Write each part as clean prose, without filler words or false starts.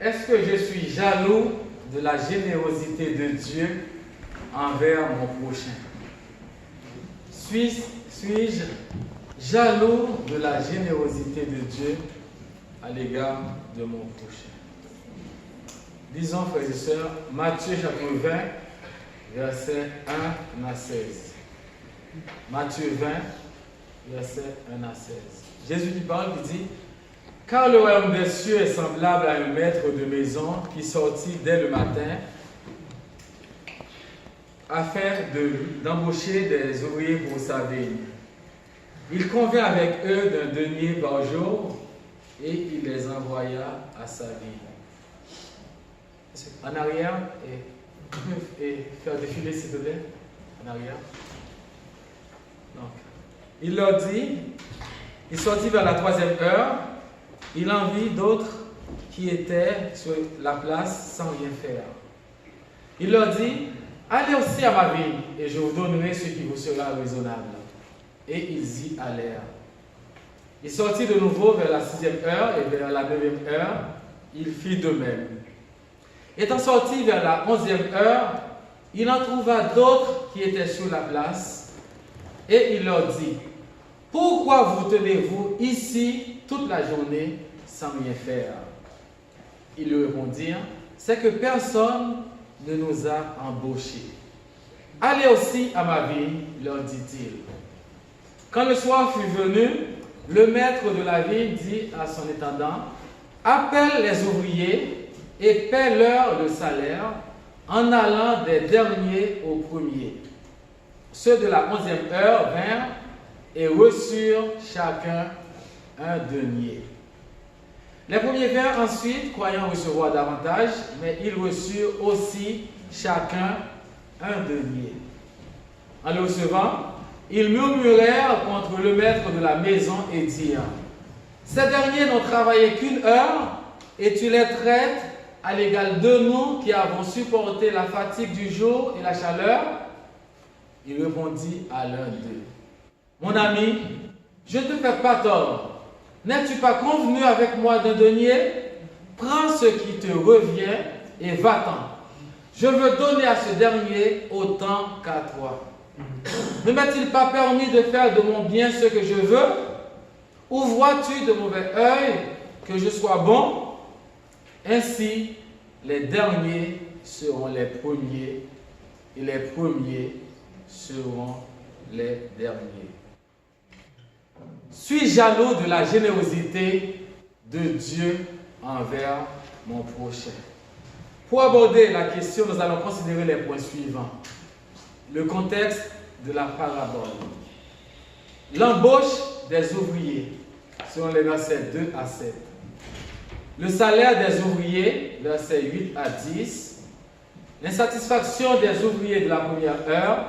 est-ce que je suis jaloux de la générosité de Dieu envers mon prochain? Suis-je jaloux de la générosité de Dieu à l'égard de mon prochain? Lisons, frères et sœurs, Matthieu chapitre 20, versets 1 à 16. Matthieu 20, versets 1 à 16. Jésus qui parle, qui dit: car le royaume des cieux est semblable à un maître de maison qui sortit dès le matin afin d'embaucher des ouvriers pour sa vigne. Il convint avec eux d'un denier par jour et il les envoya à sa vigne. En arrière, et faire défiler s'il te plaît. En arrière. Donc, il leur dit, il sortit vers la 3e heure, il en vit d'autres qui étaient sur la place sans rien faire. Il leur dit: allez aussi à ma vigne, et je vous donnerai ce qui vous sera raisonnable. Et ils y allèrent. Il sortit de nouveau vers la 6e heure, et vers la 9e heure, il fit de même. Étant sorti vers la 11e heure, il en trouva d'autres qui étaient sur la place, et il leur dit: pourquoi vous tenez-vous ici toute la journée sans rien faire? Ils lui répondirent: c'est que personne ne nous a embauchés. Allez aussi à ma vigne, leur dit-il. Quand le soir fut venu, le maître de la vigne dit à son intendant: appelle les ouvriers et paie-leur le salaire en allant des derniers aux premiers. Ceux de la 11e heure vinrent et reçurent chacun un denier. Les premiers vinrent ensuite, croyant recevoir davantage, mais ils reçurent aussi chacun un denier. En le recevant, ils murmurèrent contre le maître de la maison et dirent: ces derniers n'ont travaillé qu'une heure, et tu les traites à l'égal de nous qui avons supporté la fatigue du jour et la chaleur? Il répondit à l'un d'eux: mon ami, je ne te fais pas tort. N'es-tu pas convenu avec moi d'un denier? Prends ce qui te revient et va-t'en. Je veux donner à ce dernier autant qu'à toi. Ne m'est-il pas permis de faire de mon bien ce que je veux? Ou vois-tu de mauvais œil que je sois bon? Ainsi, les derniers seront les premiers, et les premiers seront les derniers. Suis-je jaloux de la générosité de Dieu envers mon prochain? Pour aborder la question, nous allons considérer les points suivants. Le contexte de la parabole. L'embauche des ouvriers, selon les versets 2 à 7. Le salaire des ouvriers, versets 8 à 10. L'insatisfaction des ouvriers de la première heure,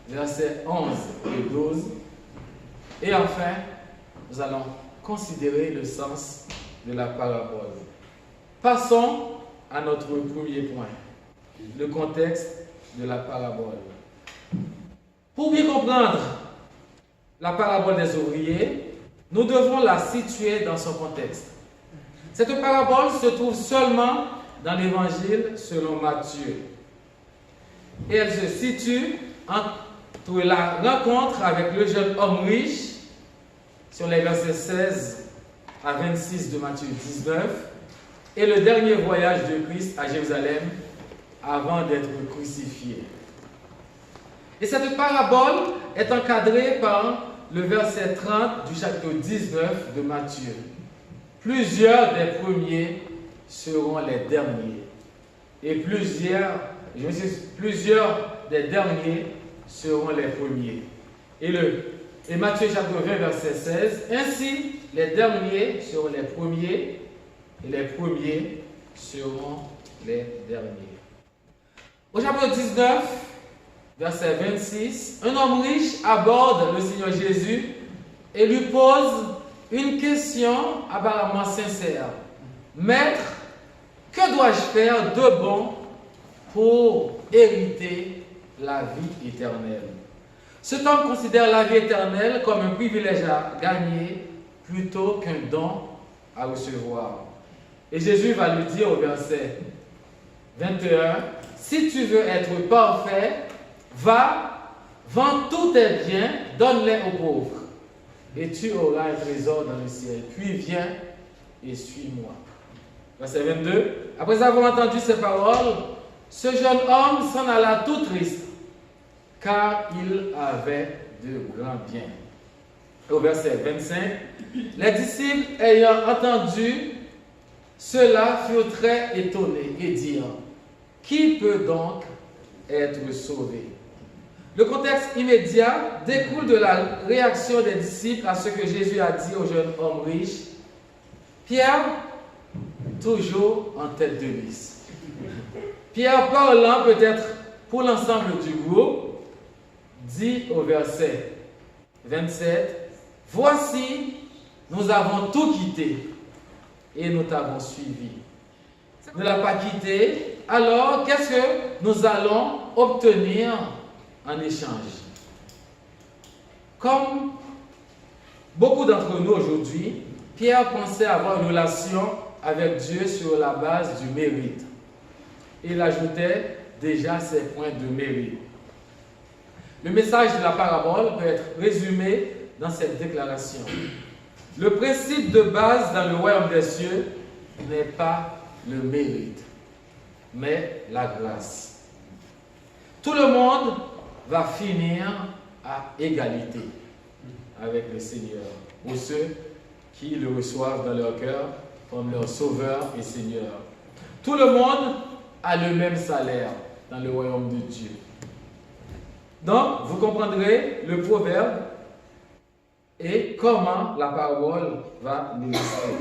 versets 11 et 12. Et enfin, nous allons considérer le sens de la parabole. Passons à notre premier point, le contexte de la parabole. Pour bien comprendre la parabole des ouvriers, nous devons la situer dans son contexte. Cette parabole se trouve seulement dans l'évangile selon Matthieu. Et elle se situe entre la rencontre avec le jeune homme riche, sur les versets 16 à 26 de Matthieu 19, et le dernier voyage de Christ à Jérusalem avant d'être crucifié. Et cette parabole est encadrée par le verset 30 du chapitre 19 de Matthieu. Plusieurs des premiers seront les derniers, et plusieurs des derniers seront les premiers. Et Matthieu chapitre 20, verset 16, ainsi les derniers seront les premiers, et les premiers seront les derniers. Au chapitre 19, verset 26, un homme riche aborde le Seigneur Jésus et lui pose une question apparemment sincère. Maître, que dois-je faire de bon pour hériter la vie éternelle? Cet homme considère la vie éternelle comme un privilège à gagner plutôt qu'un don à recevoir. Et Jésus va lui dire au verset 21, si tu veux être parfait, va, vends tous tes biens, donne-les aux pauvres, et tu auras un trésor dans le ciel. Puis viens et suis-moi. Verset 22, après avoir entendu ces paroles, ce jeune homme s'en alla tout triste, car il avait de grands biens. Au verset 25, les disciples ayant entendu cela furent très étonnés et dirent, qui peut donc être sauvé? Le contexte immédiat découle de la réaction des disciples à ce que Jésus a dit au jeune homme riche. Pierre, toujours en tête de liste. Pierre, parlant peut-être pour l'ensemble du groupe, dit au verset 27, « Voici, nous avons tout quitté et nous t'avons suivi. » Ne l'a pas quitté, alors qu'est-ce que nous allons obtenir en échange? Comme beaucoup d'entre nous aujourd'hui, Pierre pensait avoir une relation avec Dieu sur la base du mérite. Il ajoutait déjà ses points de mérite. Le message de la parabole peut être résumé dans cette déclaration. Le principe de base dans le royaume des cieux n'est pas le mérite, mais la grâce. Tout le monde va finir à égalité avec le Seigneur, pour ceux qui le reçoivent dans leur cœur comme leur sauveur et Seigneur. Tout le monde a le même salaire dans le royaume de Dieu. Donc, vous comprendrez le proverbe et comment la parabole va l'illustrer.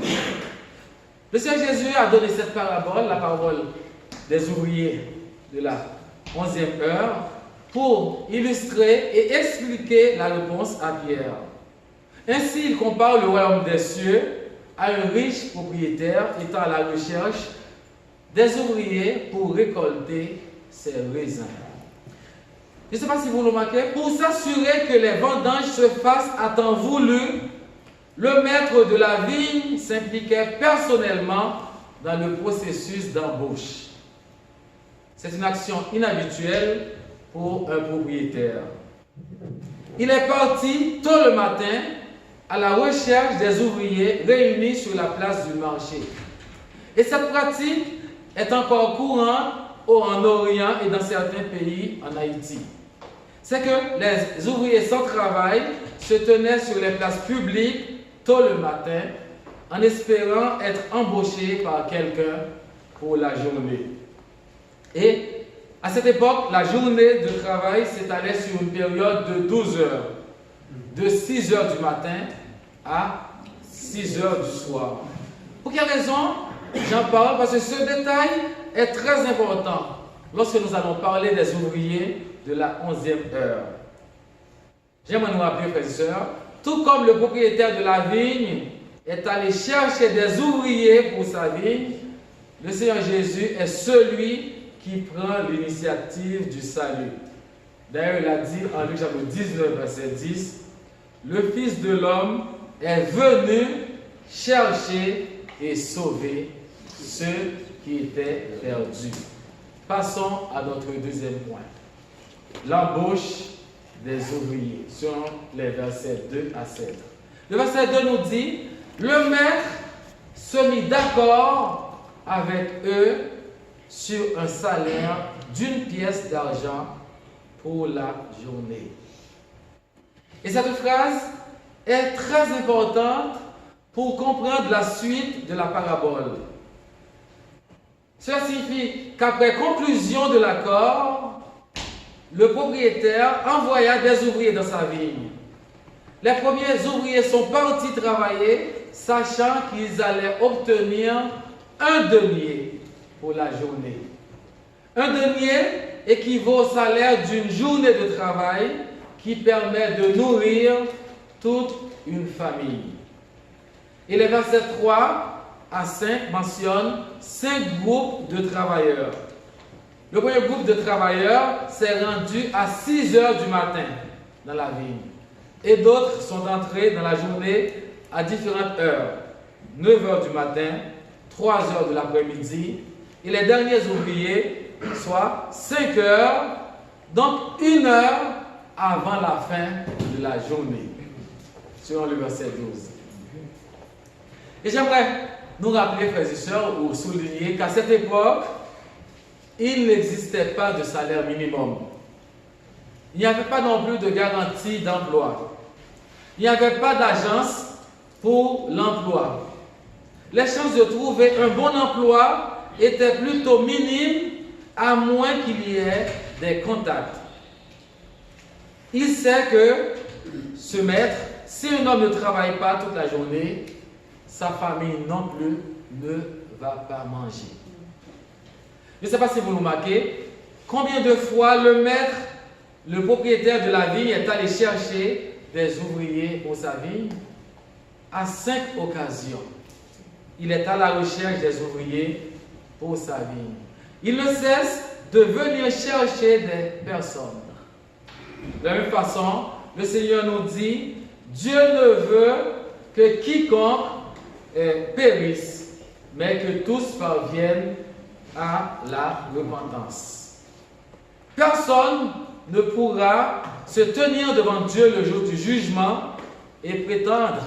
Le Seigneur Jésus a donné cette parabole, la parabole des ouvriers de la 11e heure, pour illustrer et expliquer la réponse à Pierre. Ainsi, il compare le royaume des cieux à un riche propriétaire étant à la recherche des ouvriers pour récolter ses raisins. Je ne sais pas si vous le remarquez, pour s'assurer que les vendanges se fassent à temps voulu, le maître de la vigne s'impliquait personnellement dans le processus d'embauche. C'est une action inhabituelle pour un propriétaire. Il est parti tôt le matin à la recherche des ouvriers réunis sur la place du marché. Et cette pratique est encore courante en Orient et dans certains pays en Haïti. C'est que les ouvriers sans travail se tenaient sur les places publiques tôt le matin en espérant être embauchés par quelqu'un pour la journée. Et à cette époque, la journée de travail s'étalait sur une période de 12 heures, de 6 heures du matin à 6 heures du soir. Pour quelle raison j'en parle? Parce que ce détail est très important lorsque nous allons parler des ouvriers de la 11e heure. J'aimerais nous rappeler, frères et sœurs, tout comme le propriétaire de la vigne est allé chercher des ouvriers pour sa vigne, le Seigneur Jésus est celui qui prend l'initiative du salut. D'ailleurs, il a dit en Luc chapitre 19, verset 10, « Le Fils de l'homme est venu chercher et sauver ceux qui étaient perdus. » Passons à notre deuxième point. L'embauche des ouvriers, selon les versets 2 à 7. Le verset 2 nous dit, « Le maître se mit d'accord avec eux sur un salaire d'une pièce d'argent pour la journée. » Et cette phrase est très importante pour comprendre la suite de la parabole. Cela signifie qu'après conclusion de l'accord, le propriétaire envoya des ouvriers dans sa vigne. Les premiers ouvriers sont partis travailler, sachant qu'ils allaient obtenir un denier pour la journée. Un denier équivaut au salaire d'une journée de travail qui permet de nourrir toute une famille. Et les versets 3 à 5 mentionnent 5 groupes de travailleurs. Le premier groupe de travailleurs s'est rendu à 6 heures du matin dans la vigne. Et d'autres sont entrés dans la journée à différentes heures. 9 heures du matin, 3 heures de l'après-midi, et les derniers ouvriers, soit 5 heures, donc 1 heure avant la fin de la journée, selon le verset 12. Et j'aimerais nous rappeler, frères et sœurs, ou souligner qu'à cette époque, il n'existait pas de salaire minimum. Il n'y avait pas non plus de garantie d'emploi. Il n'y avait pas d'agence pour l'emploi. Les chances de trouver un bon emploi étaient plutôt minimes, à moins qu'il y ait des contacts. Il sait que ce maître, si un homme ne travaille pas toute la journée, sa famille non plus ne va pas manger. Je ne sais pas si vous le remarquez, combien de fois le maître, le propriétaire de la vigne, est allé chercher des ouvriers pour sa vigne? À 5 occasions, il est à la recherche des ouvriers pour sa vigne. Il ne cesse de venir chercher des personnes. De la même façon, le Seigneur nous dit, Dieu ne veut que quiconque périsse, mais que tous parviennent à la repentance. Personne ne pourra se tenir devant Dieu le jour du jugement et prétendre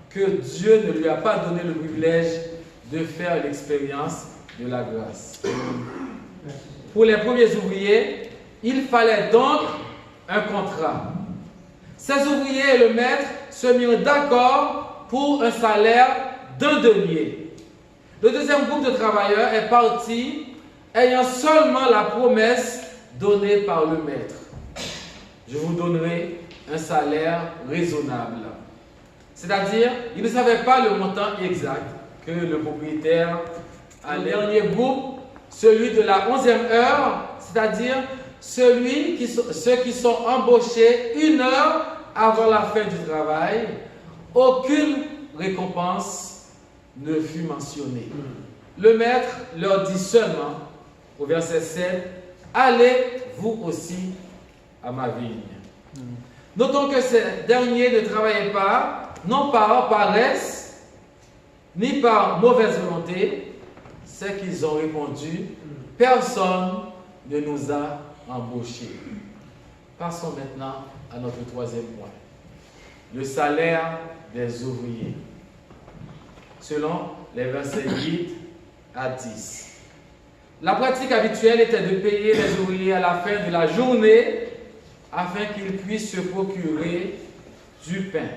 que Dieu ne lui a pas donné le privilège de faire l'expérience de la grâce. Pour les premiers ouvriers, il fallait donc un contrat. Ces ouvriers et le maître se mirent d'accord pour un salaire d'1 denier. Le deuxième groupe de travailleurs est parti ayant seulement la promesse donnée par le maître. Je vous donnerai un salaire raisonnable. C'est-à-dire, ils ne savaient pas le montant exact que le propriétaire a. Le dernier groupe, celui de la 11e heure, c'est-à-dire ceux qui sont embauchés 1 heure avant la fin du travail, aucune récompense ne fut mentionnée. Le maître leur dit seulement, au verset 7, « Allez vous aussi à ma vigne. » Notons que ces derniers ne travaillaient pas, non par paresse, ni par mauvaise volonté. C'est qu'ils ont répondu, « Personne ne nous a embauchés. » Passons maintenant à notre 3e point. Le salaire des ouvriers. Selon les versets 8 à 10. La pratique habituelle était de payer les ouvriers à la fin de la journée afin qu'ils puissent se procurer du pain.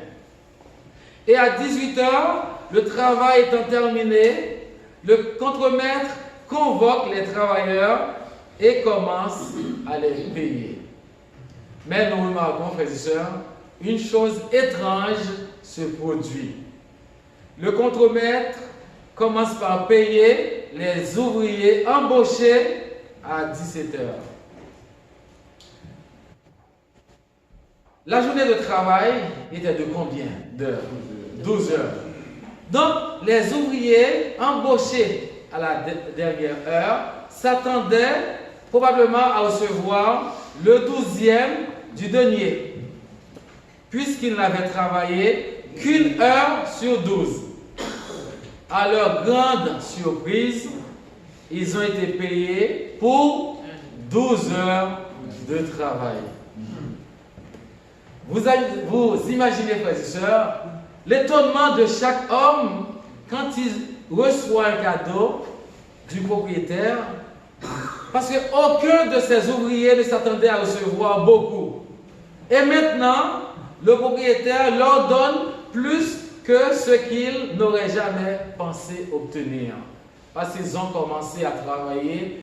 Et à 18 heures, le travail étant terminé, le contremaître convoque les travailleurs et commence à les payer. Mais nous remarquons, frères et sœurs, une chose étrange se produit. Le contremaître commence par payer les ouvriers embauchés à 17 heures. La journée de travail était de combien d'heures? 12 heures. Donc, les ouvriers embauchés à la dernière heure s'attendaient probablement à recevoir le 12e du denier, puisqu'ils n'avaient travaillé qu'1 heure sur 12. À leur grande surprise, ils ont été payés pour 12 heures de travail. Vous imaginez, frères et sœurs, l'étonnement de chaque homme quand il reçoit un cadeau du propriétaire, parce qu'aucun de ces ouvriers ne s'attendait à recevoir beaucoup. Et maintenant, le propriétaire leur donne plus que ce qu'ils n'auraient jamais pensé obtenir. Parce qu'ils ont commencé à travailler